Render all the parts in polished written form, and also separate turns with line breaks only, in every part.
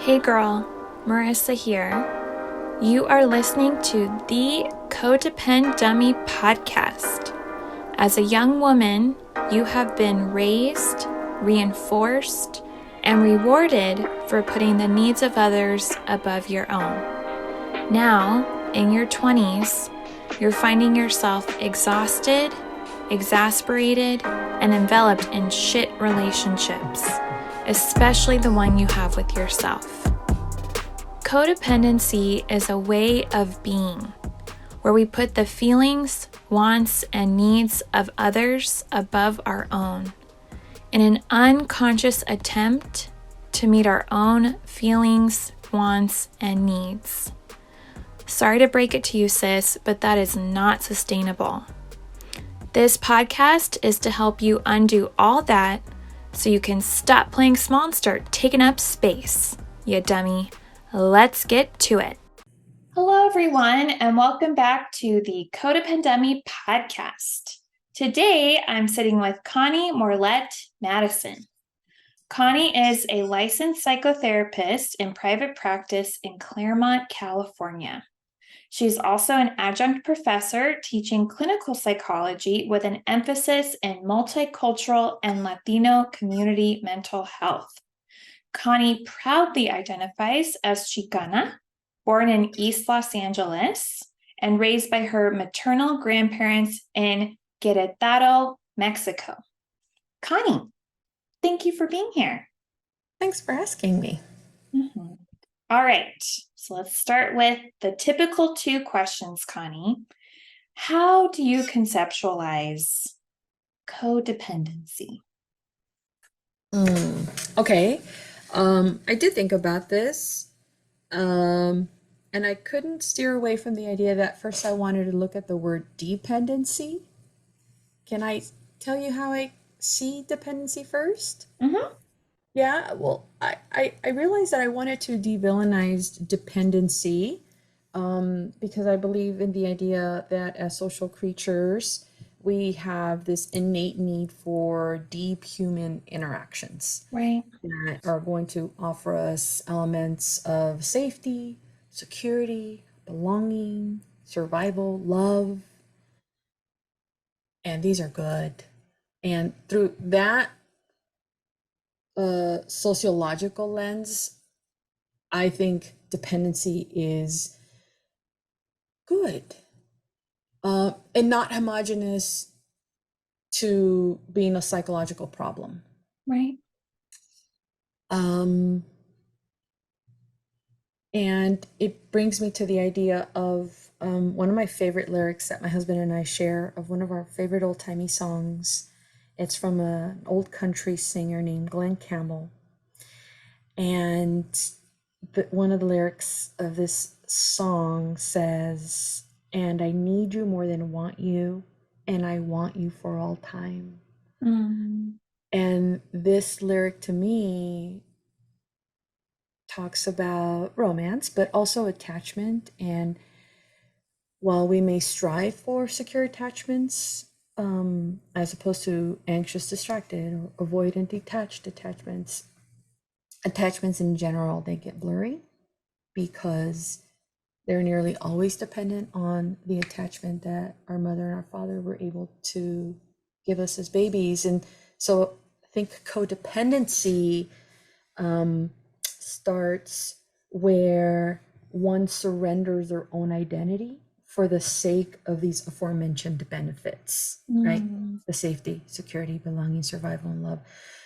Hey girl, Marissa here. You are listening to the Codependent Dummy podcast. As a young woman, you have been raised, reinforced, and rewarded for putting the needs of others above your own. Now, in your 20s, you're finding yourself exhausted, exasperated, and enveloped in shit relationships, especially the one you have with yourself. Codependency is a way of being where we put the feelings, wants, and needs of others above our own in an unconscious attempt to meet our own feelings, wants, and needs. Sorry to break it to you, sis, but that is not sustainable. This podcast is to help you undo all that so you can stop playing small and start taking up space, you dummy. Let's get to it. Hello, everyone, and welcome back to the Codependent podcast. Today, I'm sitting with Connie Morlett Maddison. Connie is a licensed psychotherapist in private practice in Claremont, California. She's also an adjunct professor teaching clinical psychology with an emphasis in multicultural and Latino community mental health. Connie proudly identifies as Chicana, born in East Los Angeles, and raised by her maternal grandparents in Querétaro, Mexico. Connie, thank you for being here.
Thanks for asking me.
Mm-hmm. All right, so let's start with the typical two questions, Connie. How do you conceptualize codependency?
Okay. I did think about this, and I couldn't steer away from the idea that first I wanted to look at the word dependency. Can I tell you how I see dependency first?
Mm-hmm.
Yeah, well, I realized that I wanted to devillainize dependency because I believe in the idea that as social creatures, we have this innate need for deep human interactions
Right.
that are going to offer us elements of safety, security, belonging, survival, love, and these are good. And through that sociological lens, I think dependency is good and not homogenous to being a psychological problem.
Right.
And it brings me to the idea of one of my favorite lyrics that my husband and I share of one of our favorite old-timey songs. It's from an old country singer named Glenn Campbell. And one of the lyrics of this song says, "And I need you more than want you, and I want you for all time." And this lyric to me talks about romance, but also attachment. And while we may strive for secure attachments, as opposed to anxious, distracted, or avoidant, detached attachments in general, they get blurry because they're nearly always dependent on the attachment that our mother and our father were able to give us as babies. And so I think codependency starts where one surrenders their own identity for the sake of these aforementioned benefits, right? The safety, security, belonging, survival, and love.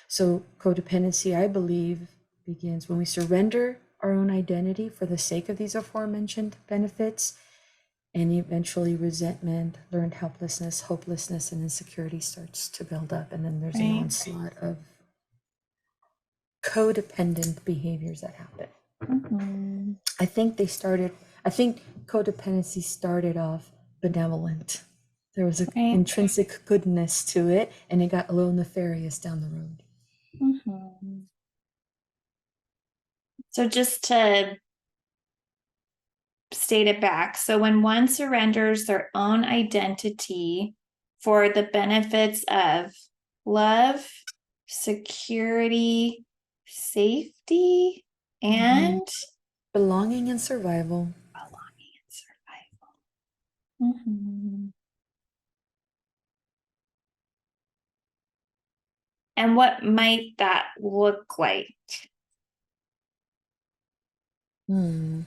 So codependency, I believe, begins when we surrender our own identity for the sake of these aforementioned benefits, and eventually resentment, learned helplessness, hopelessness, and insecurity starts to build up. And then there's an onslaught of codependent behaviors that happen. I think codependency started off benevolent. There was an intrinsic goodness to it, and it got a little nefarious down the road.
So just to state it back, so when one surrenders their own identity for the benefits of love, security, safety,
Mhm.
and
Belonging and survival.
belonging and survival. And what might that look like?
Hmm.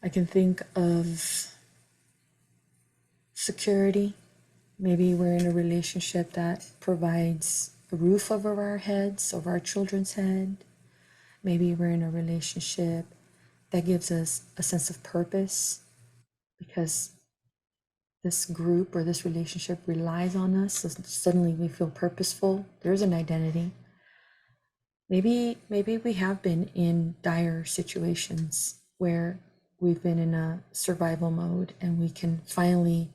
I can think of security. Maybe we're in a relationship that provides a roof over our heads, over our children's head. Maybe we're in a relationship that gives us a sense of purpose because this group or this relationship relies on us. So suddenly we feel purposeful. There's an identity. Maybe we have been in dire situations where we've been in a survival mode and we can finally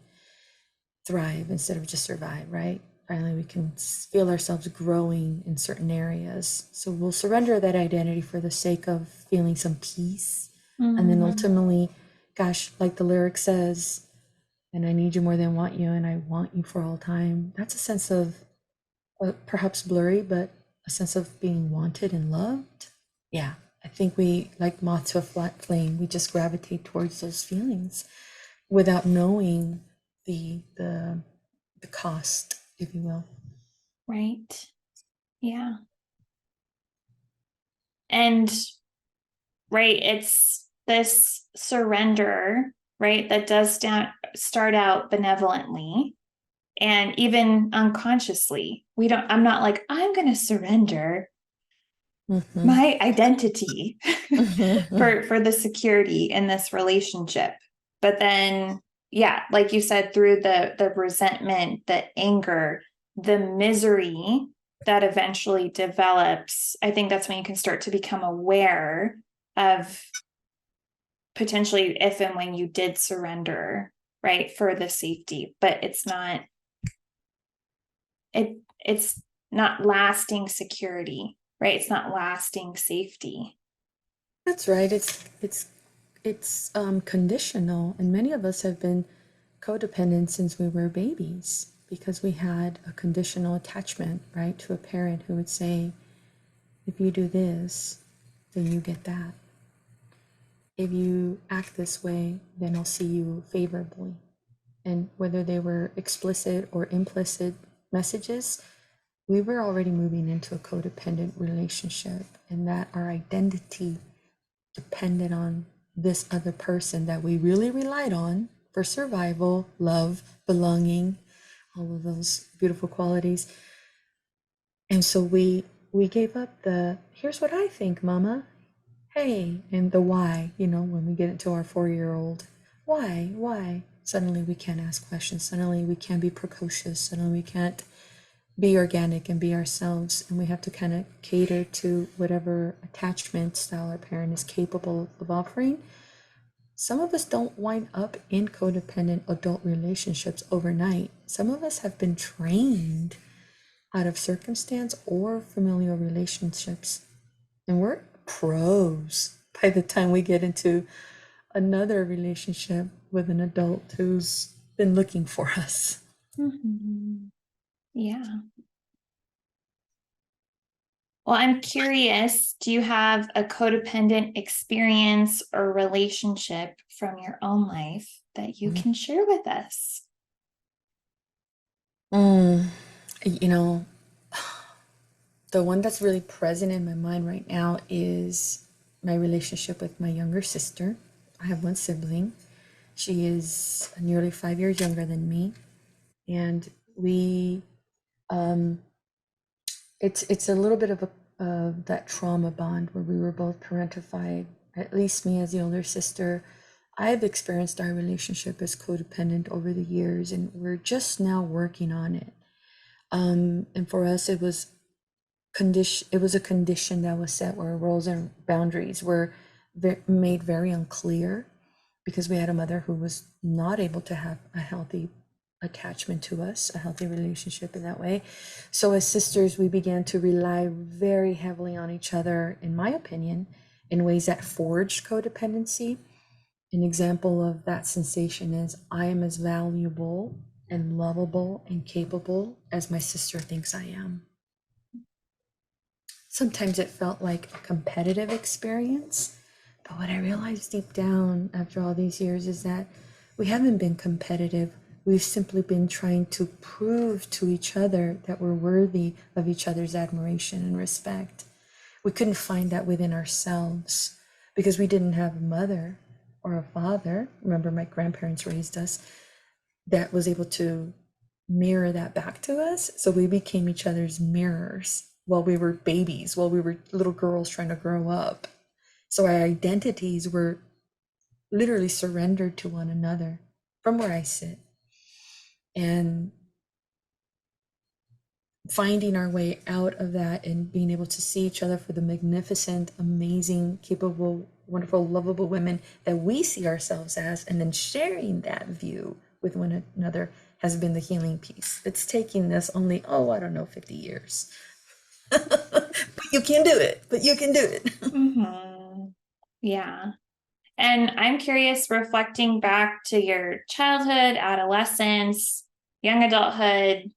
thrive instead of just survive, right? Finally, we can feel ourselves growing in certain areas. So we'll surrender that identity for the sake of feeling some peace. And then ultimately, gosh, like the lyric says, and I need you more than want you, and I want you for all time. That's a sense of perhaps blurry, but a sense of being wanted and loved. Yeah, I think we, like moth to a flat flame, we just gravitate towards those feelings without knowing the cost, if you will.
Right. Yeah. And right, it's this surrender, right, that does start out benevolently and even unconsciously. I'm not like, I'm going to surrender my identity for the security in this relationship. But then, yeah, like you said, through the resentment, the anger, the misery that eventually develops, I think that's when you can start to become aware of potentially if and when you did surrender, right, for the safety. But it's not lasting security, right? It's not lasting safety.
That's right. It's conditional, and many of us have been codependent since we were babies because we had a conditional attachment, right, to a parent who would say, if you do this, then you get that. If you act this way, then I'll see you favorably. And whether they were explicit or implicit messages, we were already moving into a codependent relationship, and that our identity depended on this other person that we really relied on for survival, love, belonging, all of those beautiful qualities. And so we gave up the here's what I think, mama. Hey, and the why, when we get into our 4-year-old, why? Suddenly we can't ask questions. Suddenly we can't be precocious. Suddenly we can't be organic and be ourselves. And we have to kind of cater to whatever attachment style our parent is capable of offering. Some of us don't wind up in codependent adult relationships overnight. Some of us have been trained out of circumstance or familial relationships. And we're pros by the time we get into another relationship with an adult who's been looking for us.
Yeah. Well, I'm curious, do you have a codependent experience or relationship from your own life that you can share with us?
You know, the one that's really present in my mind right now is my relationship with my younger sister. I have one sibling. She is nearly 5 years younger than me. And it's a little bit of that trauma bond where we were both parentified, at least me as the older sister. I've experienced our relationship as codependent over the years, and we're just now working on it. And for us, it was a condition that was set where roles and boundaries were made very unclear because we had a mother who was not able to have a healthy attachment to us, a healthy relationship in that way. So as sisters, we began to rely very heavily on each other, in my opinion, in ways that forged codependency. An example of that sensation is I am as valuable and lovable and capable as my sister thinks I am. sometimes it felt like a competitive experience. But what I realized deep down after all these years is that we haven't been competitive. We've simply been trying to prove to each other that we're worthy of each other's admiration and respect. We couldn't find that within ourselves because we didn't have a mother or a father. Remember, my grandparents raised us, that was able to mirror that back to us. So we became each other's mirrors while we were babies, while we were little girls trying to grow up. So our identities were literally surrendered to one another from where I sit. And finding our way out of that and being able to see each other for the magnificent, amazing, capable, wonderful, lovable women that we see ourselves as, and then sharing that view with one another has been the healing piece. It's taking this only, I don't know, 50 years. But you can do it. But you can do it.
Mm-hmm. Yeah. And I'm curious, reflecting back to your childhood, adolescence, young adulthood,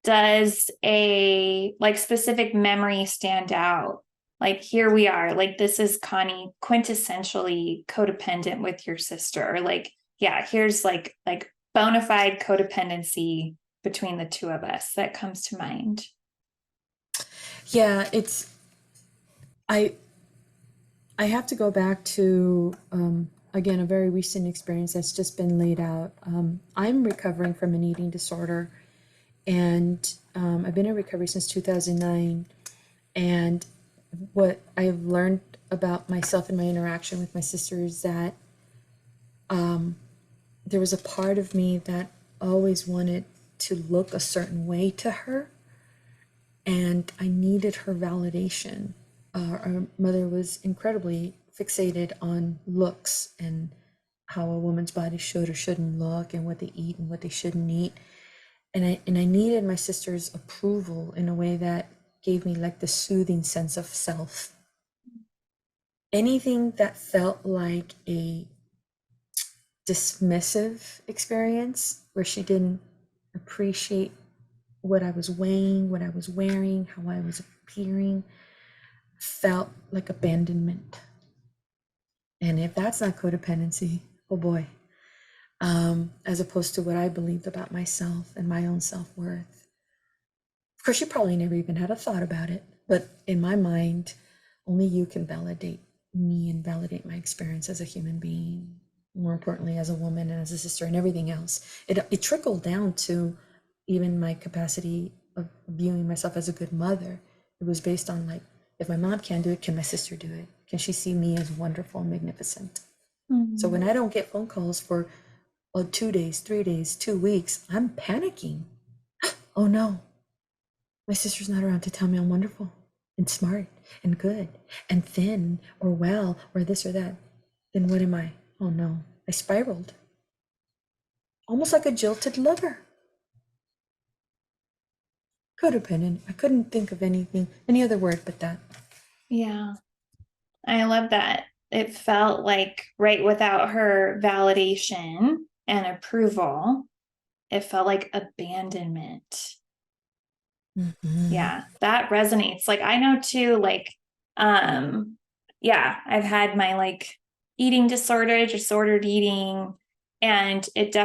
does a specific memory stand out? Like, here we are, like, this is Connie quintessentially codependent with your sister, or here's like bona fide codependency between the two of us that comes to mind.
Yeah, I have to go back to, again, a very recent experience that's just been laid out. I'm recovering from an eating disorder, and I've been in recovery since 2009. And what I've learned about myself and my interaction with my sister is that there was a part of me that always wanted to look a certain way to her, and I needed her validation. Our mother was incredibly fixated on looks and how a woman's body should or shouldn't look, and what they eat and what they shouldn't eat. And I needed my sister's approval in a way that gave me like the soothing sense of self. Anything that felt like a dismissive experience where she didn't appreciate what I was weighing, what I was wearing, how I was appearing, felt like abandonment. And if that's not codependency, oh boy. As opposed to what I believed about myself and my own self-worth. Of course, you probably never even had a thought about it, but in my mind, only you can validate me and validate my experience as a human being, more importantly, as a woman and as a sister and everything else. It trickled down to even my capacity of viewing myself as a good mother. It was based on like, if my mom can't do it, can my sister do it? Can she see me as wonderful and magnificent? Mm-hmm. So when I don't get phone calls for 2 days, 3 days, 2 weeks, I'm panicking. Oh no, my sister's not around to tell me I'm wonderful and smart and good and thin or well or this or that. Then what am I? Oh no, I spiraled. Almost like a jilted lover. Codependent. I couldn't think of any other word but that.
Yeah, I love that. It felt like, right, without her validation and approval, it felt like abandonment. Mm-hmm. Yeah, that resonates. Like, I know too, I've had my eating disorder, disordered eating, and it's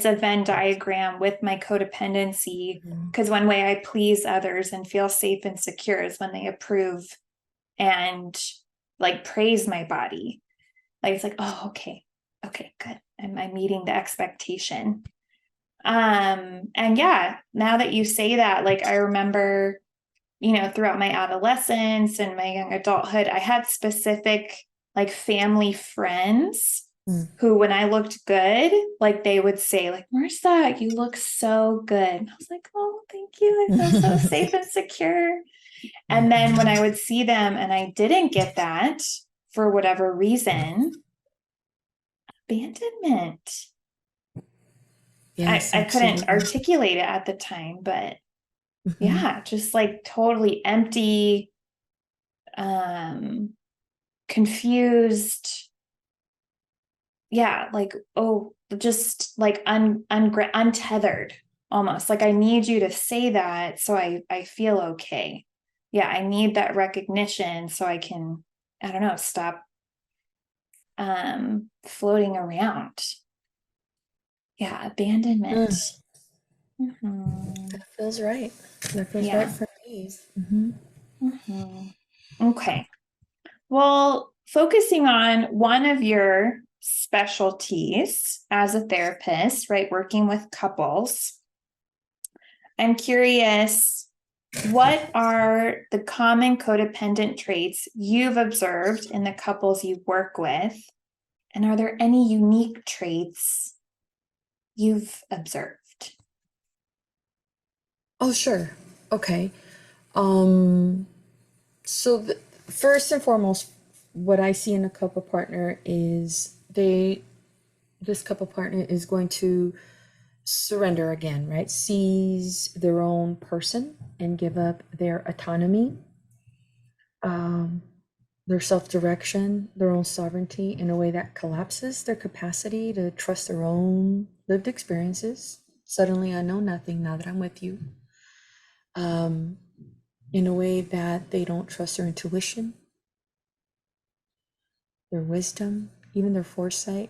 a Venn diagram with my codependency, because one way I please others and feel safe and secure is when they approve and praise my body. It's like, oh, okay, good. I'm meeting the expectation. And yeah, now that you say that, I remember, throughout my adolescence and my young adulthood, I had specific family friends who, when I looked good, they would say Marissa, you look so good. And I was like, oh, thank you. I feel so safe and secure. And then when I would see them and I didn't get that for whatever reason, abandonment. Yes, I couldn't articulate it at the time, but yeah, just totally empty, confused. Yeah, just untethered. almost. Like I need you to say that so I feel okay. Yeah, I need that recognition so I can, I don't know, stop floating around. Yeah, abandonment.
Mm,
Mhm.
that feels right. That feels right
Yeah.
for me. Mm-hmm.
Mhm. Okay. Well, focusing on one of your specialties as a therapist, right, working with couples, I'm curious, what are the common codependent traits you've observed in the couples you work with? And are there any unique traits you've observed?
Oh, sure. Okay. Um, so first and foremost, what I see in a couple partner is this couple partner is going to surrender again, right? Seize their own person and give up their autonomy, um, their self-direction, their own sovereignty in a way that collapses their capacity to trust their own lived experiences. Suddenly, I know nothing now that I'm with you. Um, in a way that they don't trust their intuition, their wisdom, even their foresight.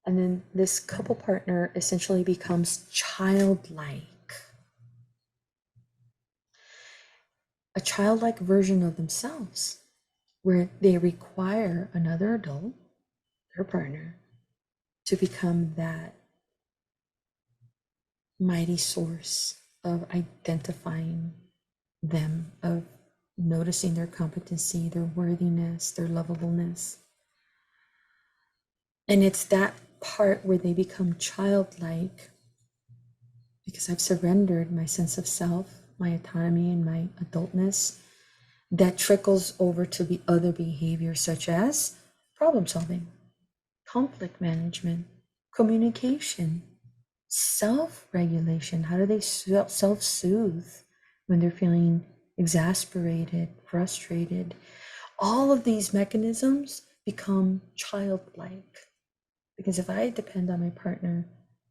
And then this couple partner essentially becomes childlike, a childlike version of themselves, where they require another adult, their partner, to become that mighty source of identifying them, of noticing their competency, their worthiness, their lovableness. And it's that part where they become childlike because I've surrendered my sense of self, my autonomy, and my adultness that trickles over to the other behaviors such as problem solving, conflict management, communication, self regulation. How do they self soothe when they're feeling exasperated, frustrated? All of these mechanisms become childlike because if I depend on my partner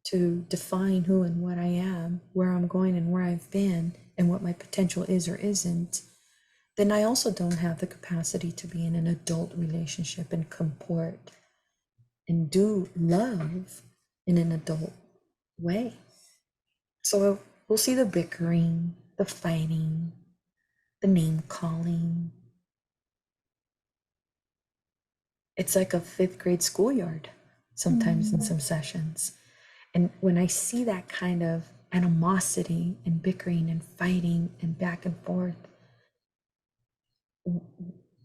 to define who and what I am, where I'm going and where I've been, and what my potential is or isn't, then I also don't have the capacity to be in an adult relationship and comport and do love in an adult way. So we'll see the bickering, the fighting, the name calling. It's like a fifth grade schoolyard sometimes in some sessions. And when I see that kind of animosity and bickering and fighting and back and forth,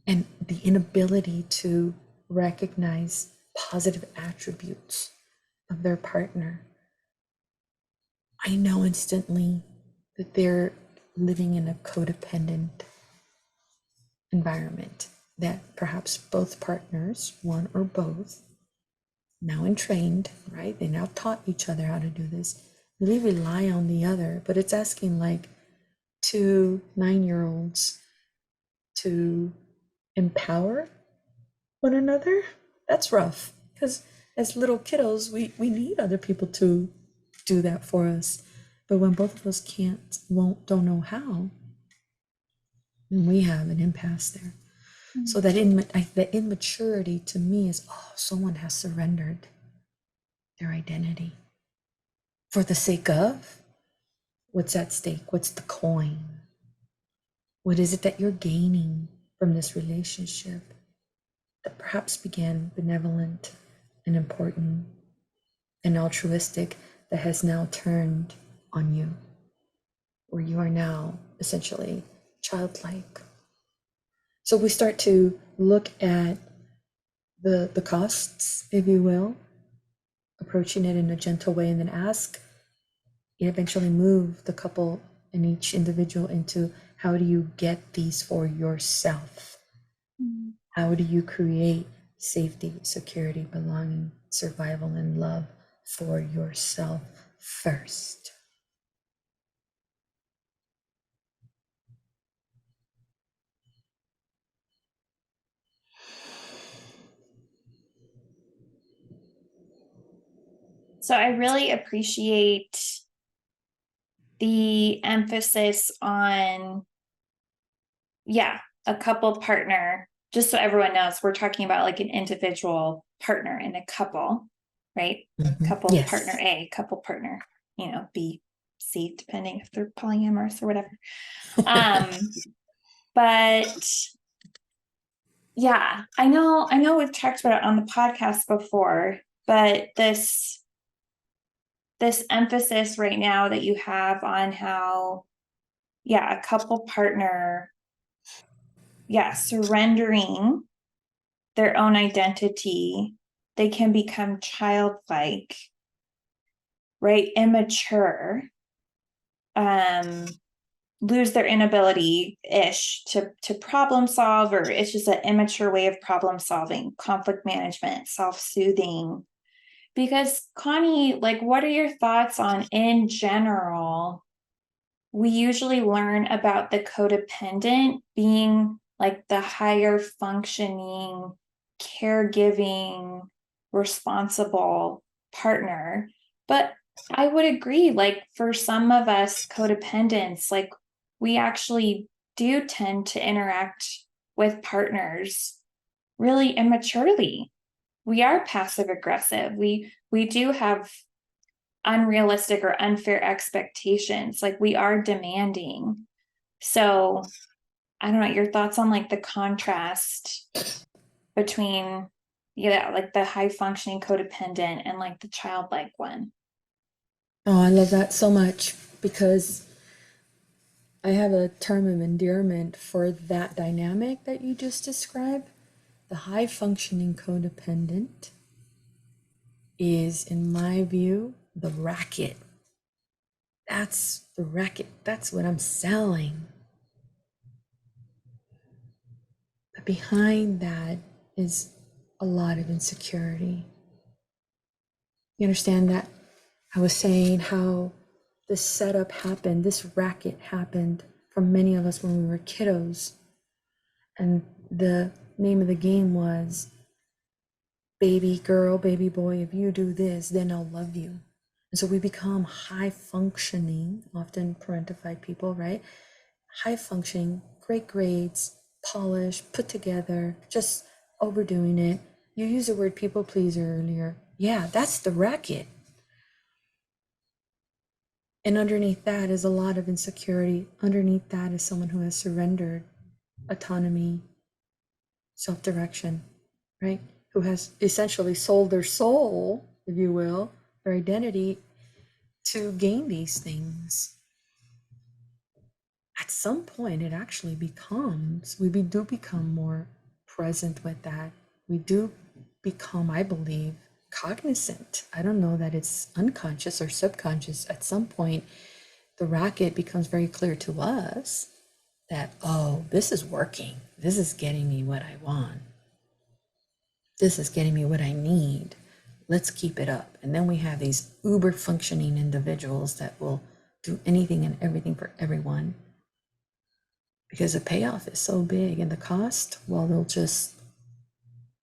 and the inability to recognize positive attributes of their partner, I know instantly that they're living in a codependent environment, that perhaps both partners, one or both, now entrained, right? They now taught each other how to do this, really rely on the other, but it's asking like 2 9-year-olds to empower one another. That's rough because as little kiddos, we need other people to do that for us. But when both of us can't, won't, don't know how, then we have an impasse there. So that that immaturity to me is, oh, someone has surrendered their identity for the sake of what's at stake, what's the coin, what is it that you're gaining from this relationship that perhaps began benevolent and important and altruistic that has now turned on you, where you are now essentially childlike. So we start to look at the costs, if you will, approaching it in a gentle way, and then ask, eventually move the couple and each individual into how do you get these for yourself? How do you create safety, security, belonging, survival, and love for yourself first?
So I really appreciate the emphasis on, a couple partner, just so everyone knows, we're talking about like an individual partner in a couple, right? Couple
Yes.
partner A, couple partner, B, C, depending if they're polyamorous or whatever. But yeah, I know we've talked about it on the podcast before, but this emphasis right now that you have on how, a couple partner, surrendering their own identity, they can become childlike, right? Immature, lose their inability ish to problem solve, or it's just an immature way of problem solving, conflict management, self-soothing. Because Connie, like, what are your thoughts on, in general, we usually learn about the codependent being like the higher functioning, caregiving, responsible partner. But I would agree, like, for some of us codependents, like, we actually do tend to interact with partners really immaturely. We are passive aggressive. We do have unrealistic or unfair expectations. Like, we are demanding. So I don't know, your thoughts on like the contrast between, like the high functioning codependent and like the childlike one.
Oh, I love that so much because I have a term of endearment for that dynamic that you just described. The high functioning codependent is, in my view, the racket. That's the racket. That's what I'm selling. But behind that is a lot of insecurity. You understand that? I was saying how this setup happened, this racket happened for many of us when we were kiddos. And the name of the game was, baby girl, baby boy, if you do this, then I'll love you. And so we become high functioning, often parentified people, right? High functioning, great grades, polished, put together, just overdoing it. You used the word people pleaser earlier. Yeah, that's the racket. And underneath that is a lot of insecurity. Underneath that is someone who has surrendered autonomy, self-direction, right? Who has essentially sold their soul, if you will, their identity, to gain these things. At some point, it actually becomes, we do become more present with that. We do become, I believe, cognizant. I don't know that it's unconscious or subconscious. At some point, the racket becomes very clear to us that, oh, this is working. This is getting me what I want. This is getting me what I need. Let's keep it up. And then we have these uber functioning individuals that will do anything and everything for everyone because the payoff is so big, and the cost, well, they'll just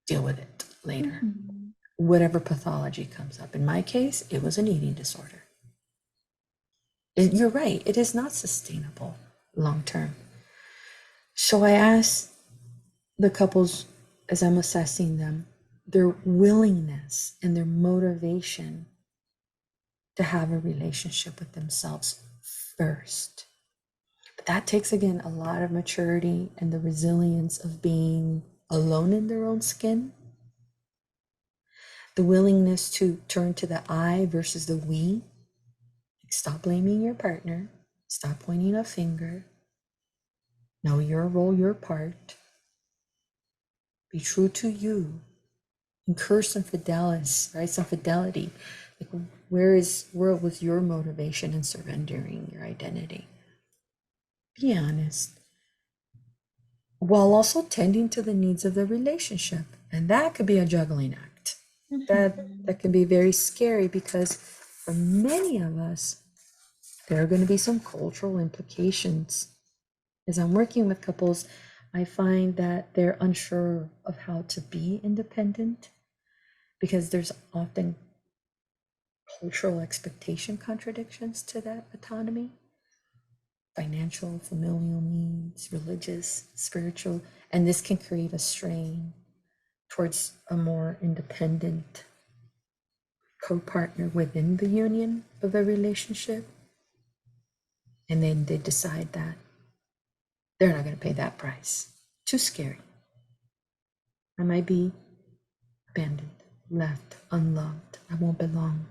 deal with it later. Whatever pathology comes up. In my case, it was an eating disorder. You're right, it is not sustainable long term. So I asked the couples, as I'm assessing them, their willingness and their motivation to have a relationship with themselves first. But that takes, again, a lot of maturity and the resilience of being alone in their own skin. The willingness to turn to the I versus the we. Stop blaming your partner. Stop pointing a finger. Know your role, your part. Be true to you. Incur some fidelity, right? Some fidelity. Like, where was your motivation in surrendering your identity? Be honest. While also tending to the needs of the relationship. And that could be a juggling act. That can be very scary because for many of us, there are going to be some cultural implications. As I'm working with couples, I find that they're unsure of how to be independent because there's often cultural expectation contradictions to that autonomy. financial, familial needs, religious, spiritual, and this can create a strain towards a more independent co-partner within the union of the relationship. And then they decide that they're not going to pay that price. Too scary. I might be abandoned, left, unloved. I won't belong.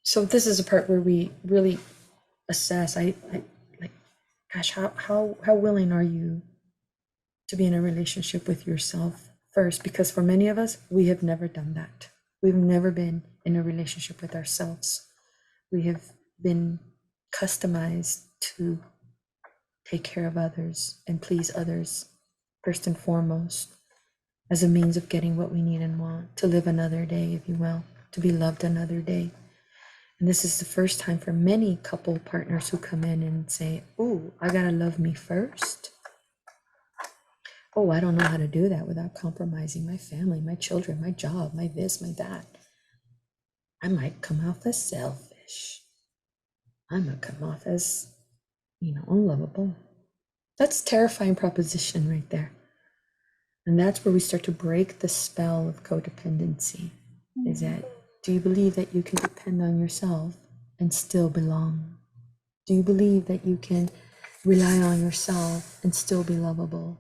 So this is a part where we really assess. I like, gosh, how willing are you to be in a relationship with yourself first? Because for many of us, we have never done that. We've never been in a relationship with ourselves. We have been customized to take care of others and please others first and foremost, as a means of getting what we need and want, to live another day, if you will, to be loved another day. And this is the first time for many couple partners who come in and say, oh, I gotta love me first. Oh, I don't know how to do that without compromising my family, my children, my job, my this, my that. I might come off as selfish. I might come off as, unlovable. That's a terrifying proposition right there. And that's where we start to break the spell of codependency. Is that, do you believe that you can depend on yourself and still belong? Do you believe that you can rely on yourself and still be lovable,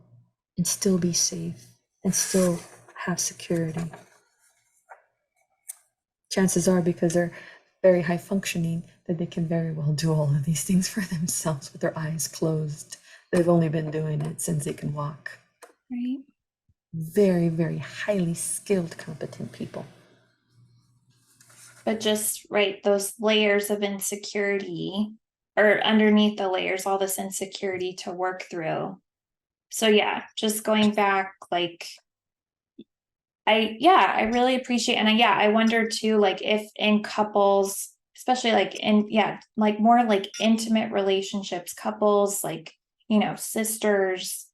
and still be safe, and still have security? Chances are, because they're very high functioning, that they can very well do all of these things for themselves with their eyes closed. They've only been doing it since they can walk.
Right.
Very, very highly skilled, competent people.
But just, right, those layers of insecurity, or underneath the layers, all this insecurity to work through. So yeah, just going back, like, I really appreciate, and I wonder too, like, if in couples, especially like in, like more like intimate relationships, couples, like, sisters,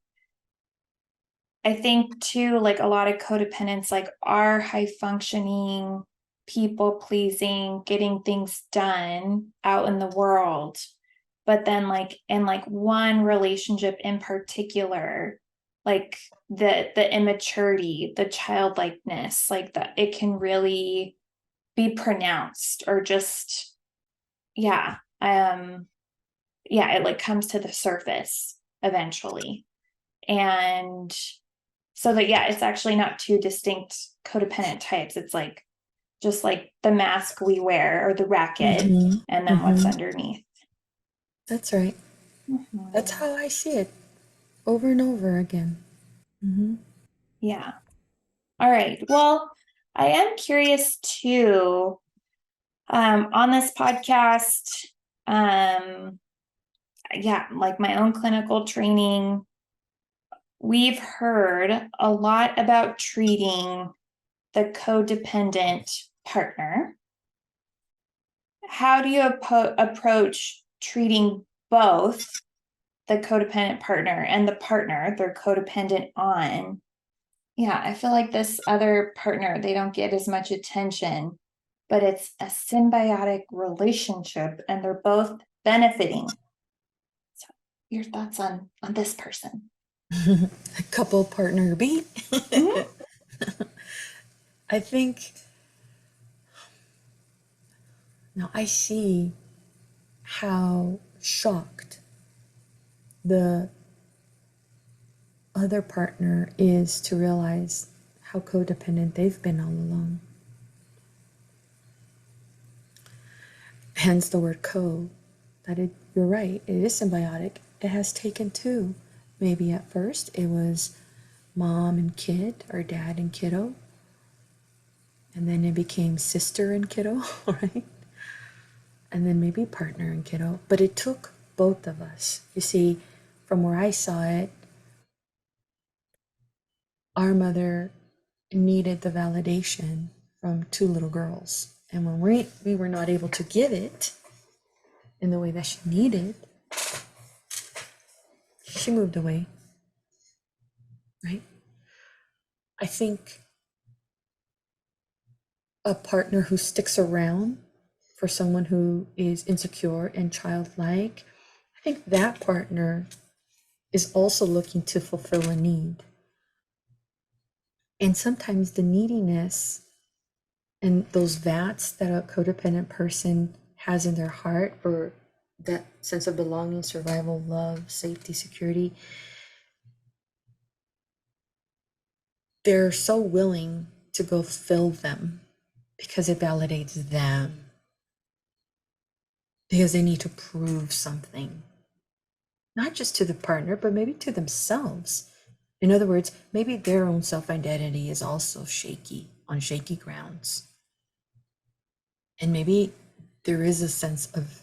I think too, like a lot of codependents like are high functioning, people pleasing, getting things done out in the world. But then like in like one relationship in particular, like the immaturity, the childlikeness, like that it can really be pronounced, or just it like comes to the surface eventually. And so that, it's actually not two distinct codependent types. It's like just like the mask we wear, or the racket, and then what's underneath.
That's right. That's how I see it over and over again.
Yeah. All right. Well, I am curious too, on this podcast, like my own clinical training, we've heard a lot about treating the codependent partner. How do you approach treating both the codependent partner and the partner they're codependent on? Yeah, I feel like this other partner, they don't get as much attention, but it's a symbiotic relationship and they're both benefiting. So your thoughts on this person?
Couple partner B. I think now I see how shocked the other partner is to realize how codependent they've been all along. Hence the word co. You're right, it is symbiotic. It has taken two. Maybe at first it was mom and kid, or dad and kiddo. And then it became sister and kiddo, right? And then maybe partner and kiddo. But it took both of us. You see, from where I saw it, our mother needed the validation from two little girls. And when we were not able to give it in the way that she needed, she moved away, right? I think a partner who sticks around for someone who is insecure and childlike, I think that partner is also looking to fulfill a need. And sometimes the neediness and those vats that a codependent person has in their heart for that sense of belonging, survival, love, safety, security, they're so willing to go fill them because it validates them, because they need to prove something, not just to the partner, but maybe to themselves. In other words, maybe their own self-identity is also shaky, on shaky grounds. And maybe there is a sense of,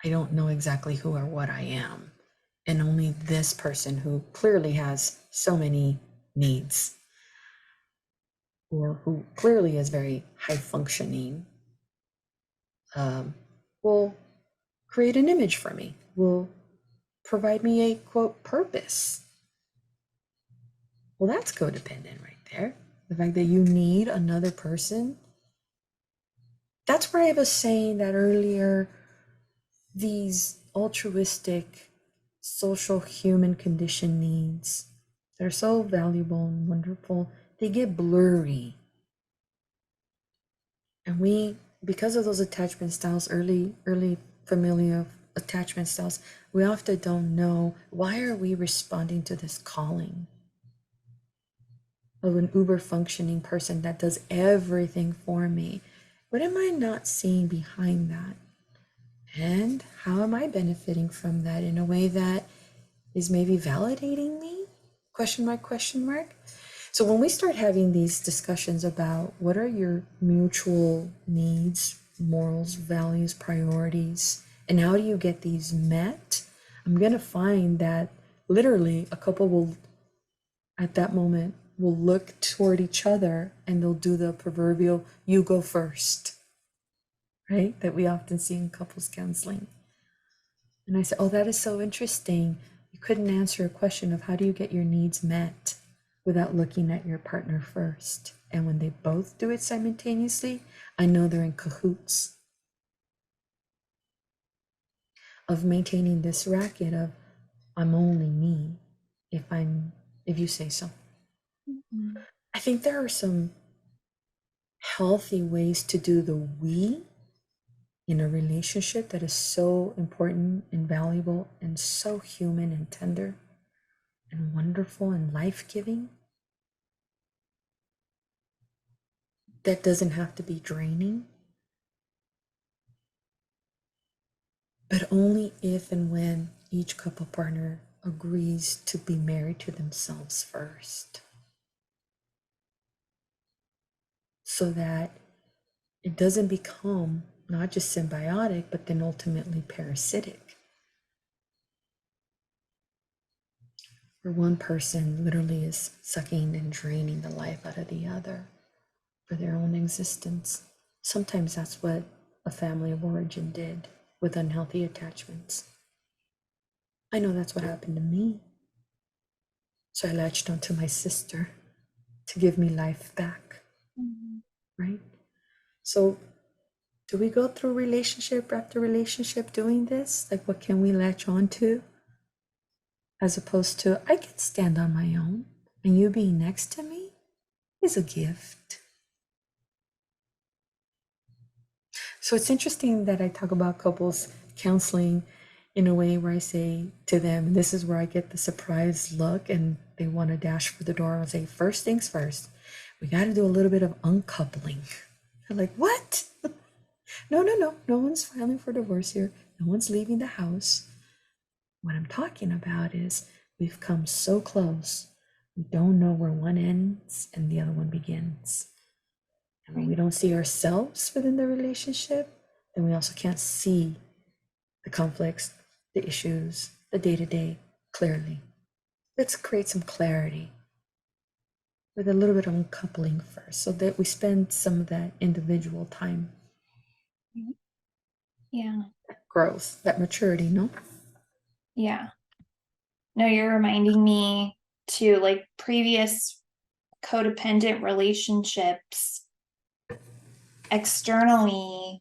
I don't know exactly who or what I am. And only this person who clearly has so many needs, or who clearly is very high functioning, will create an image for me, will provide me a quote purpose. Well, that's codependent right there. The fact that you need another person. That's where I was saying that earlier, these altruistic, social, human condition needs that are so valuable and wonderful, they get blurry. And we, because of those attachment styles, early familial attachment styles, we often don't know, why are we responding to this calling of an uber functioning person that does everything for me? What am I not seeing behind that? And how am I benefiting from that in a way that is maybe validating me? Question mark, question mark. So when we start having these discussions about what are your mutual needs, morals, values, priorities, and how do you get these met, I'm going to find that literally a couple will, at that moment, will look toward each other and they'll do the proverbial, you go first, right? That we often see in couples counseling. And I said, oh, that is so interesting. You couldn't answer a question of how do you get your needs met without looking at your partner first. And when they both do it simultaneously, I know they're in cahoots of maintaining this racket of, I'm only me if you say so. Mm-hmm. I think there are some healthy ways to do the we in a relationship that is so important and valuable and so human and tender and wonderful and life-giving, that doesn't have to be draining, but only if and when each couple partner agrees to be married to themselves first, so that it doesn't become not just symbiotic, but then ultimately parasitic, where one person literally is sucking and draining the life out of the other for their own existence. Sometimes that's what a family of origin did with unhealthy attachments. I know that's what happened to me. So I latched onto my sister to give me life back, right? So do we go through relationship after relationship doing this? Like, what can we latch on to? As opposed to, I can stand on my own, and you being next to me is a gift. So it's interesting that I talk about couples counseling in a way where I say to them, and this is where I get the surprised look and they want to dash for the door and say, first things first, we got to do a little bit of uncoupling. I'm like, what? No one's filing for divorce here. No one's leaving the house. What I'm talking about is we've come so close. We don't know where one ends and the other one begins. And when we don't see ourselves within the relationship, then we also can't see the conflicts, the issues, the day-to-day clearly. Let's create some clarity with a little bit of uncoupling first, so that we spend some of that individual time.
Yeah.
That growth, that maturity, no?
Yeah. No, you're reminding me to like previous codependent relationships externally,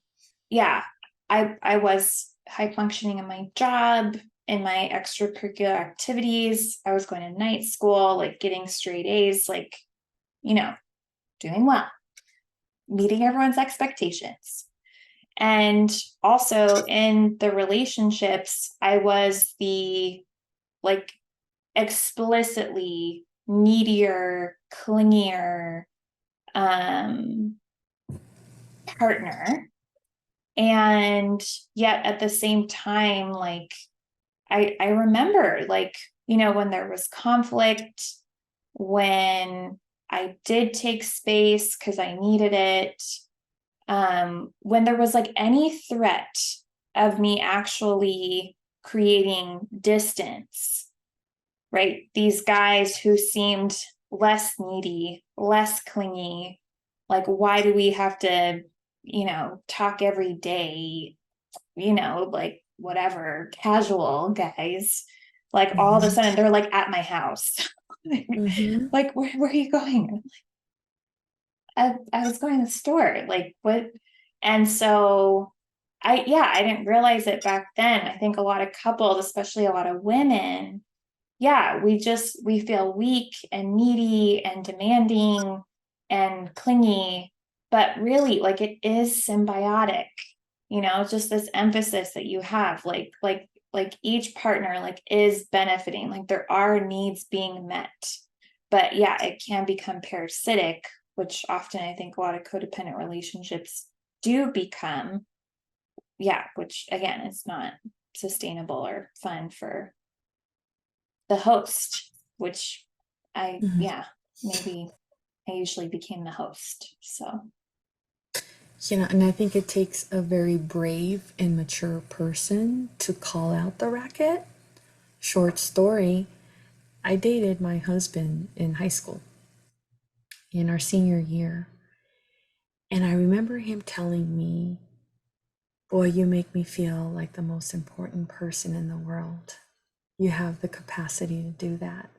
yeah, I was high functioning in my job, in my extracurricular activities. I was going to night school, like getting straight A's, like, you know, doing well, meeting everyone's expectations. And also in the relationships, I was the like explicitly needier, clingier partner. And yet at the same time, like I remember, like, when there was conflict, when I did take space because I needed it, when there was like any threat of me actually creating distance, right? These guys who seemed less needy, less clingy, like, why do we have to, talk every day, like whatever, casual guys, like all of a sudden they're like at my house.
Mm-hmm.
Like, where are you going? I was going to the store. Like, what? And so I didn't realize it back then. I think a lot of couples, especially a lot of women, yeah, we feel weak and needy and demanding and clingy, but really, like, it is symbiotic, just this emphasis that you have, like each partner, like, is benefiting, like there are needs being met. But yeah, it can become parasitic, which often I think a lot of codependent relationships do become. Yeah, which again is not sustainable or fun for the host, which
Mm-hmm.
maybe I usually became the host. So,
And I think it takes a very brave and mature person to call out the racket. Short story, I dated my husband in high school in our senior year. And I remember him telling me, "Boy, you make me feel like the most important person in the world. You have the capacity to do that."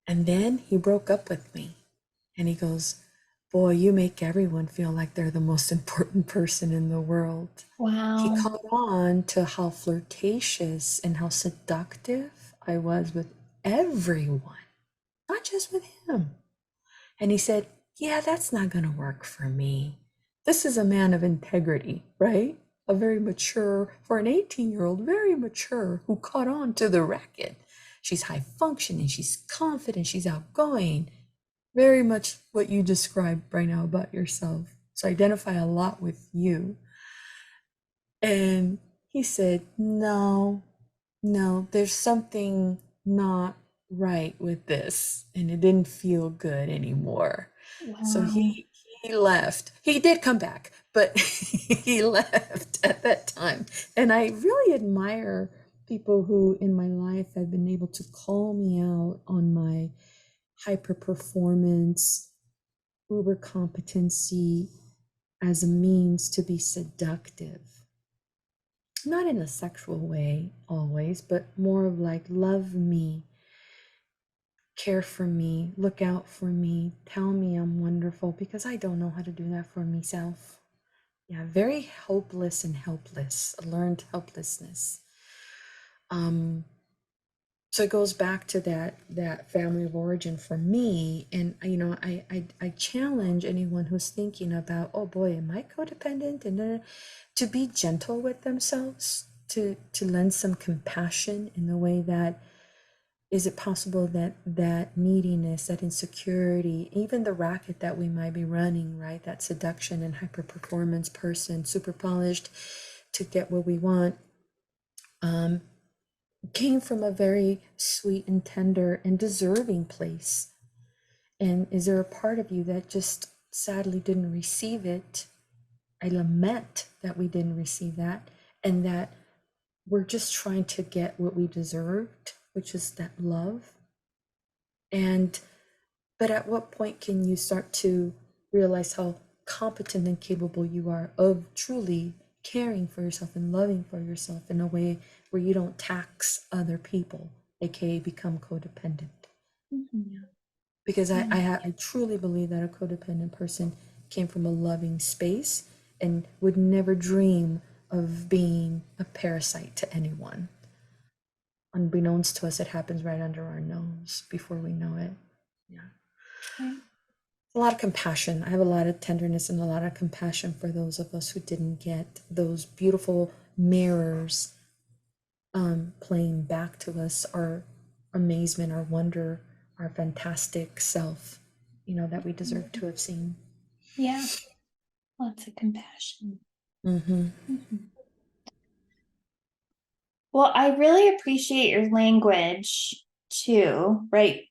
And then he broke up with me and he goes, "Boy, you make everyone feel like they're the most important person in the world." He
wow.
caught on to how flirtatious and how seductive I was with everyone, not just with him. And he said, "Yeah, that's not going to work for me." This is a man of integrity, right? A very mature, for an 18-year-old, very mature, who caught on to the racket. She's high functioning, she's confident, she's outgoing. Very much what you described right now about yourself. So I identify a lot with you. And he said, "No, no, there's something not right with this." And it didn't feel good anymore. So
Wow.
he left. He did come back, but he left at that time. And I really admire people who in my life have been able to call me out on my hyper performance, uber competency as a means to be seductive. Not in a sexual way always, but more of like, love me, care for me, look out for me, tell me I'm wonderful, because I don't know how to do that for myself. Yeah, very hopeless and helpless, a learned helplessness. Um, so it goes back to that family of origin for me. And I challenge anyone who's thinking about, oh boy, am I codependent, and to be gentle with themselves, to lend some compassion in the way that, is it possible that that neediness, that insecurity, even the racket that we might be running, right, that seduction and hyper performance person, super polished to get what we want, came from a very sweet and tender and deserving place? And is there a part of you that just sadly didn't receive it? I lament that we didn't receive that, and that we're just trying to get what we deserved, which is that love. And but at what point can you start to realize how competent and capable you are of truly caring for yourself and loving for yourself in a way where you don't tax other people, aka become codependent?
Mhm.
Because
Yeah.
I truly believe that a codependent person came from a loving space and would never dream of being a parasite to anyone. Unbeknownst to us, it happens right under our nose before we know it. Yeah.
Right.
A lot of compassion. I have a lot of tenderness and a lot of compassion for those of us who didn't get those beautiful mirrors playing back to us our amazement, our wonder, our fantastic self, that we deserve to have seen.
Yeah. Lots of compassion.
Mm-hmm.
Mm-hmm. Well, I really appreciate your language too, right?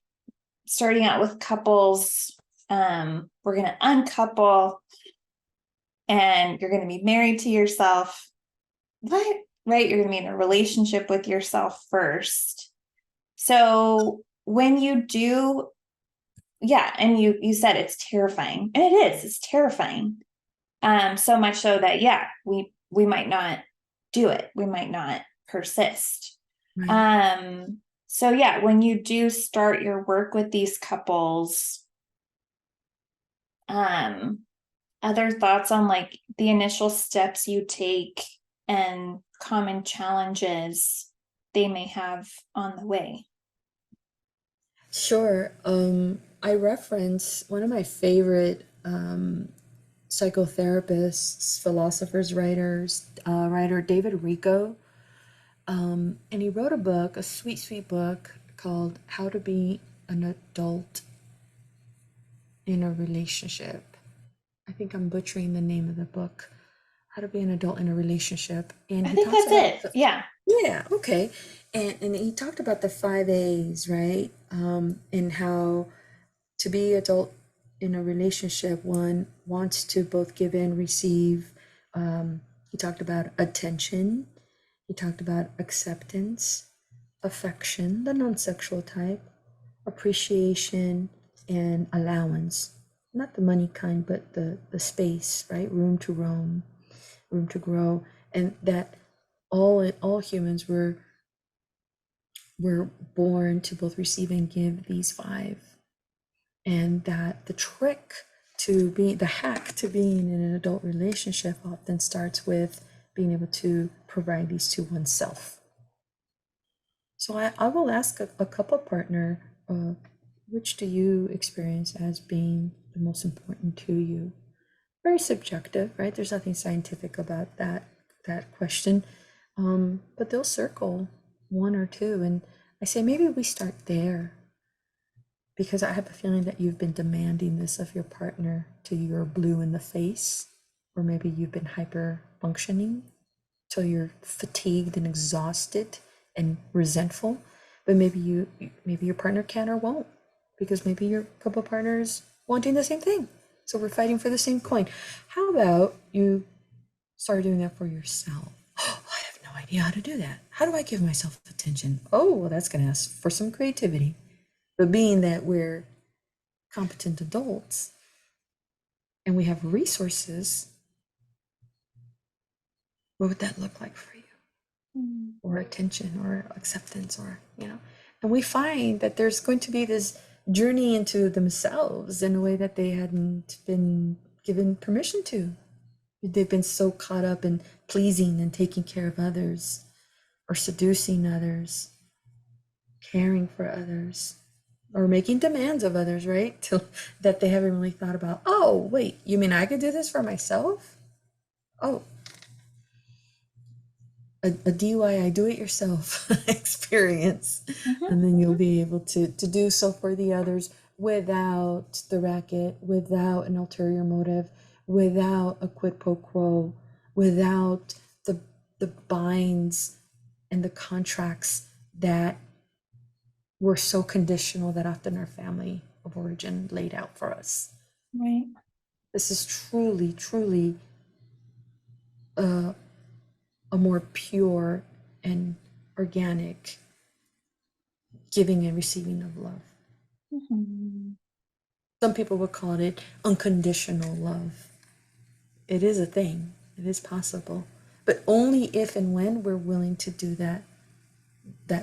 Starting out with couples, we're going to uncouple and you're going to be married to yourself. What? Right? You're going to be in a relationship with yourself first. So when you do, yeah, and you said it's terrifying, and it's terrifying. So much so that, yeah, we might not do it. We might not persist.
Right.
So yeah, when you do start your work with these couples, other thoughts on like the initial steps you take and common challenges they may have on the way?
Sure. I reference one of my favorite psychotherapists, philosophers, writer David Rico. And he wrote a book, a sweet, sweet book called How to Be an Adult in a Relationship. I think I'm butchering the name of the book. How to Be an Adult in a Relationship. And
I
he
think
talks
that's
about
it. Yeah.
yeah, okay. And he talked about the 5 A's, right? And how to be adult in a relationship, one wants to both give and receive. He talked about attention. He talked about acceptance, affection, the non-sexual type, appreciation, and allowance. Not the money kind, but the space, right? Room to roam, room to grow. And that all humans were born to both receive and give these 5. And that the trick to being the hack to being in an adult relationship often starts with being able to provide these to oneself. So I will ask a couple partner, which do you experience as being the most important to you? Very subjective, right? There's nothing scientific about that question, but they'll circle one or two, and I say maybe we start there, because I have a feeling that you've been demanding this of your partner till you're blue in the face, or maybe you've been hyper functioning till you're fatigued and exhausted and resentful. But maybe your partner can or won't, because maybe your couple partner is wanting the same thing. So we're fighting for the same coin. How about you start doing that for yourself? Oh, I have no idea how to do that. How do I give myself attention? Oh, well, that's going to ask for some creativity. But being that we're competent adults and we have resources, what would that look like for you? Or attention or acceptance, or and we find that there's going to be this journey into themselves in a way that they hadn't been given permission to. They've been so caught up in pleasing and taking care of others, or seducing others, caring for others, or making demands of others, right? Till that they haven't really thought about, oh, wait, you mean I could do this for myself? Oh, a DIY, do it yourself experience. And then you'll be able to do so for the others without the racket, without an ulterior motive, without a quid pro quo, without the binds and the contracts that were so conditional that often our family of origin laid out for us.
Right.
This is truly, truly a more pure and organic giving and receiving of love. Some people would call it unconditional love. It is a thing, it is possible, but only if and when we're willing to do that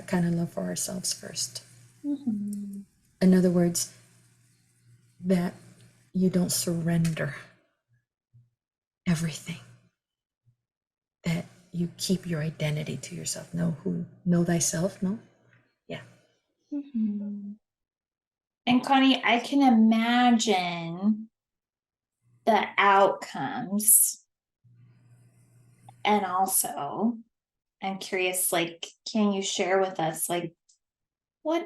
kind of love for ourselves first. In other words, that you don't surrender everything, that you keep your identity to yourself. Know thyself. No. Yeah.
Mm-hmm. And Connie, I can imagine the outcomes. And also, I'm curious, like, can you share with us, like, what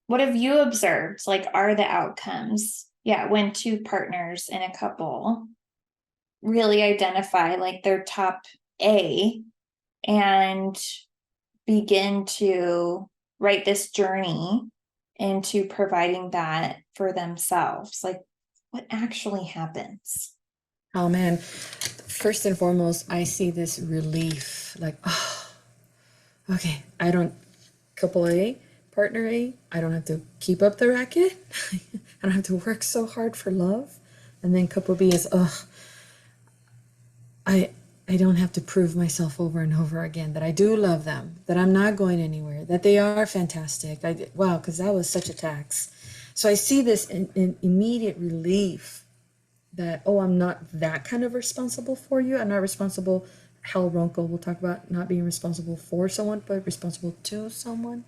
have you observed? Like, are the outcomes, yeah, when two partners in a couple really identify like their top A and begin to write this journey into providing that for themselves? Like, what actually happens?
Oh man, first and foremost, I see this relief, like, oh, okay, I don't, couple A, partner A, I don't have to keep up the racket. I don't have to work so hard for love. And then couple B is, oh, I don't have to prove myself over and over again that I do love them, that I'm not going anywhere, that they are fantastic. Wow, because that was such a tax. So I see this in immediate relief that, oh, I'm not that kind of responsible for you. I'm not responsible. Hal Ronkel will talk about not being responsible for someone, but responsible to someone.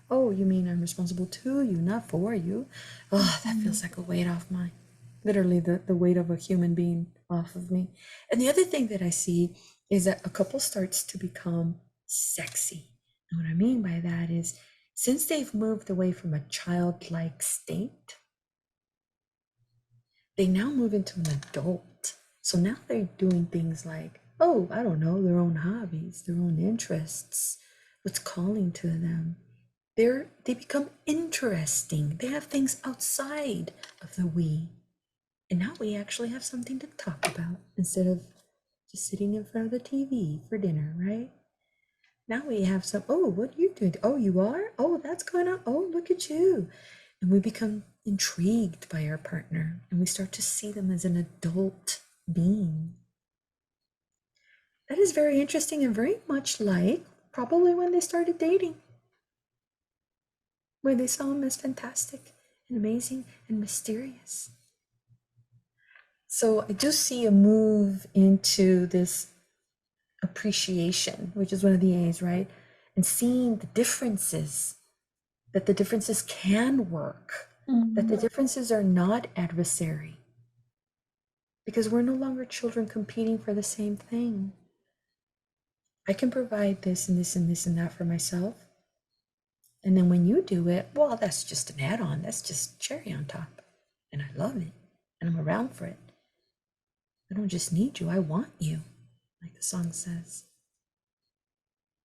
Oh, you mean I'm responsible to you, not for you? Oh, that feels like a weight off my, literally the weight of a human being off of me. And the other thing that I see is that a couple starts to become sexy. And what I mean by that is, since they've moved away from a childlike state, they now move into an adult. So now they're doing things like, oh, I don't know, their own hobbies, their own interests, what's calling to them. They become interesting. They have things outside of the we. And now we actually have something to talk about instead of just sitting in front of the TV for dinner, right? Now we have some, oh, what are you doing? Oh, you are? Oh, that's going on. Oh, look at you. And we become intrigued by our partner and we start to see them as an adult being. That is very interesting and very much like probably when they started dating, where they saw him as fantastic and amazing and mysterious. So I do see a move into this appreciation, which is one of the A's, right? And seeing the differences, that the differences can work, that the differences are not adversary, because we're no longer children competing for the same thing. I can provide this and this and this and that for myself. And then when you do it, well, that's just an add-on. That's just cherry on top. And I love it. And I'm around for it. I don't just need you, I want you, like the song says.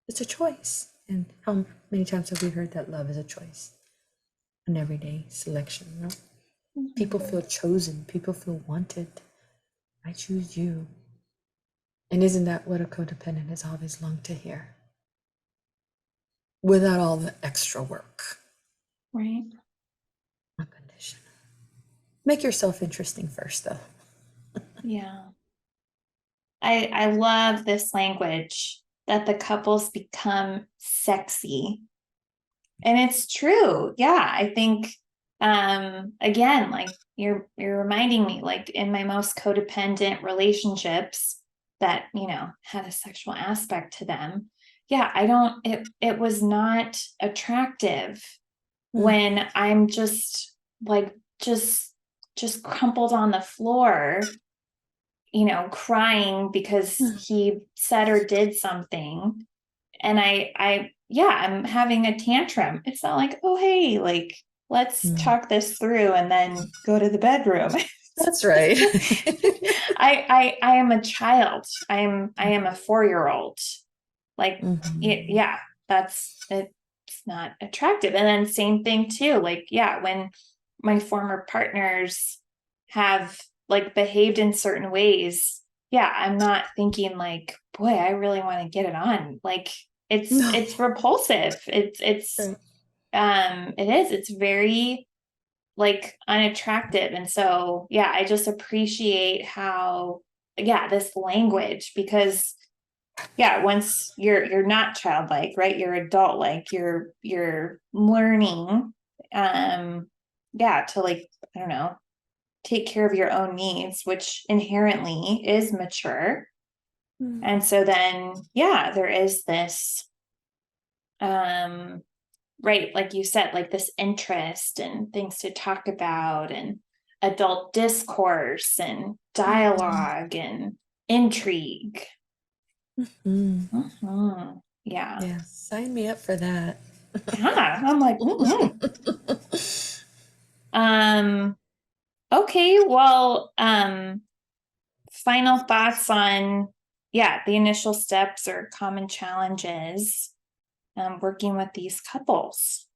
It's a choice. And how many times have we heard that love is a choice? An everyday selection, you know? People feel chosen, people feel wanted. I choose you. And isn't that what a codependent has always longed to hear? Without all the extra work.
Right.
Unconditional. Make yourself interesting first, though.
Yeah. I love this language that the couples become sexy. And it's true. Yeah. I think again, like you're reminding me, like in my most codependent relationships that, you know, had a sexual aspect to them. Yeah, it was not attractive when I'm just like just crumpled on the floor, you know, crying because he said or did something. And yeah, I'm having a tantrum. It's not like, oh, hey, like, let's talk this through and then go to the bedroom.
That's right.
I am a child. I am a 4-year-old. Like, yeah, it's not attractive. And then same thing too. Like, yeah, when my former partners have like behaved in certain ways, yeah, I'm not thinking like, boy, I really want to get it on. Like, it's repulsive. Right. It's very like unattractive. And so, yeah, I just appreciate how, yeah, this language, because yeah, once you're not childlike, right? You're adult like, you're learning, yeah, to like, I don't know, take care of your own needs, which inherently is mature.
Mm.
And so then, yeah, there is this, right, like you said, like this interest and things to talk about and adult discourse and dialogue and intrigue.
Mm.
Yeah.
Yeah, sign me up for that.
Yeah. I'm like, okay, well, final thoughts on, yeah, the initial steps or common challenges working with these couples.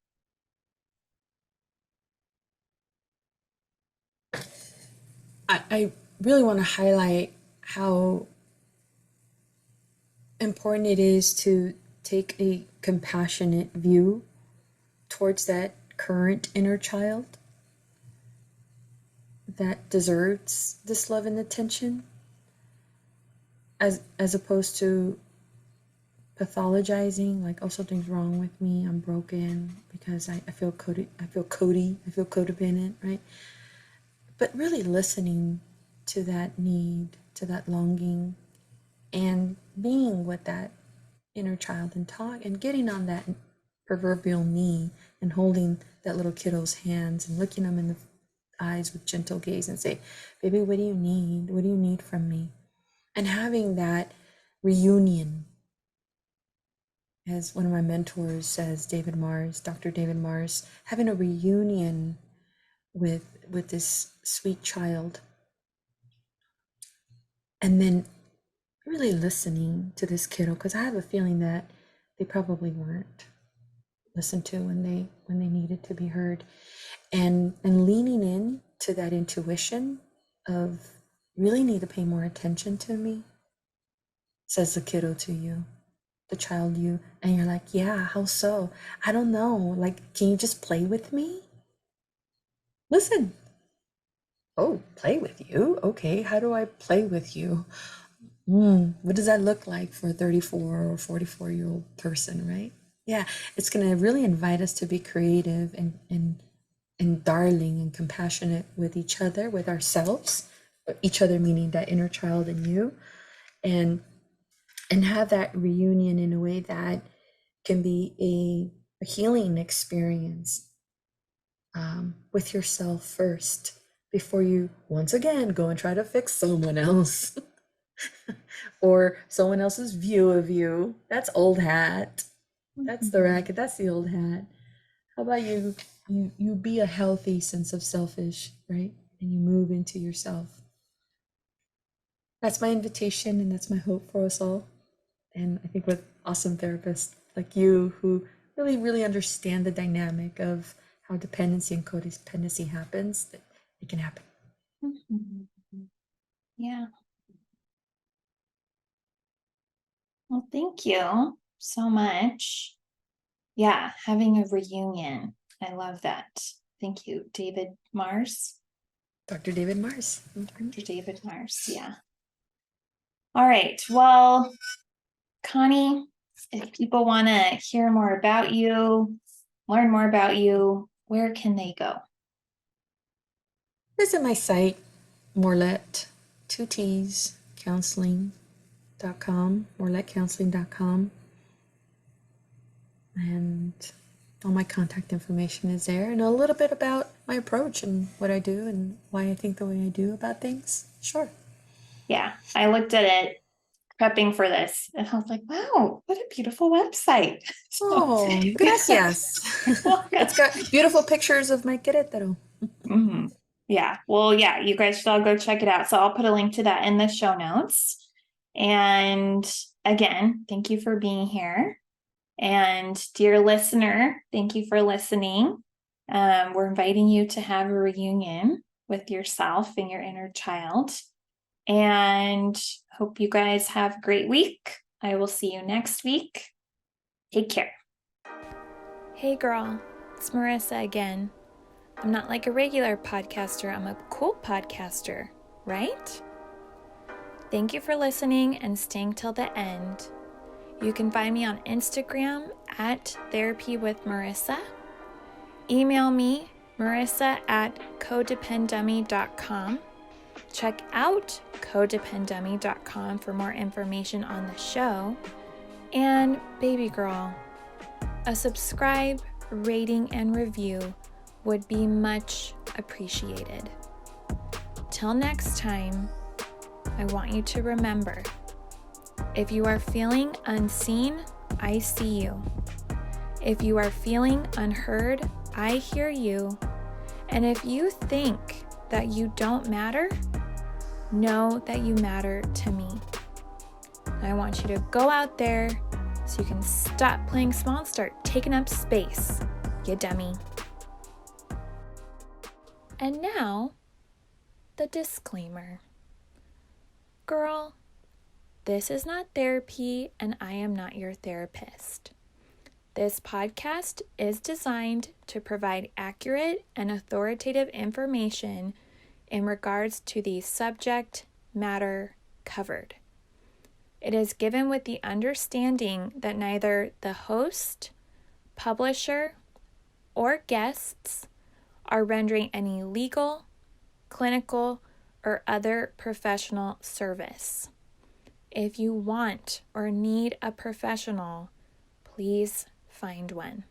I really want to highlight how important it is to take a compassionate view towards that current inner child that deserves this love and attention, as opposed to pathologizing, like, oh, something's wrong with me, I'm broken because I feel codependent, right? But really listening to that need, to that longing, and being with that inner child and talk and getting on that proverbial knee and holding that little kiddo's hands and looking them in the eyes with gentle gaze and say, baby, what do you need? What do you need from me? And having that reunion, as one of my mentors says, Dr. David Mars, having a reunion with this sweet child, and then really listening to this kiddo, because I have a feeling that they probably weren't listened to when they needed to be heard, and leaning in to that intuition of, really need to pay more attention to me, says the kiddo to you, the child you, and you're like, yeah, how so? I don't know, like, can you just play with me? Listen. Oh, play with you? Okay, how do I play with you? What does that look like for a 34 or 44-year-old person, right? Yeah, it's going to really invite us to be creative and darling and compassionate with each other, with ourselves, each other meaning that inner child in you, and have that reunion in a way that can be a healing experience, with yourself first, before you once again go and try to fix someone else or someone else's view of you. That's old hat. That's the racket. That's the old hat. How about you be a healthy sense of selfish, right? And you move into yourself. That's my invitation, and that's my hope for us all. And I think with awesome therapists like you, who really, really understand the dynamic of how dependency and codependency happens, that it can happen.
Yeah. Well, thank you so much. Yeah, having a reunion. I love that. Thank you, David Mars.
Dr. David Mars.
Dr. David Mars, yeah. All right, well, Connie, if people want to hear more about you, learn more about you, where can they go?
Visit my site, Morlett, 2T's, counseling.com, morlettcounseling.com. And all my contact information is there, and a little bit about my approach and what I do and why I think the way I do about things. Sure.
Yeah, I looked at it prepping for this and I was like, wow, what a beautiful website.
Oh, gracias. It's got beautiful pictures of my Querétaro.
Yeah, well, yeah, you guys should all go check it out. So I'll put a link to that in the show notes. And again, thank you for being here. And dear listener, thank you for listening. We're inviting you to have a reunion with yourself and your inner child. And hope you guys have a great week. I will see you next week. Take care. Hey girl, it's Marissa again. I'm not like a regular podcaster, I'm a cool podcaster, right? Thank you for listening and staying till the end. You can find me on Instagram at Therapy with Marissa. Email me, marissa@codependummy.com. Check out codependummy.com for more information on the show. And baby girl, a subscribe, rating, and review would be much appreciated. Till next time, I want you to remember, if you are feeling unseen, I see you. If you are feeling unheard, I hear you. And if you think that you don't matter, know that you matter to me. I want you to go out there so you can stop playing small and start taking up space, you dummy. And now, the disclaimer. Girl, this is not therapy and I am not your therapist. This podcast is designed to provide accurate and authoritative information in regards to the subject matter covered. It is given with the understanding that neither the host, publisher, or guests are rendering any legal, clinical, or other professional service. If you want or need a professional, please find one.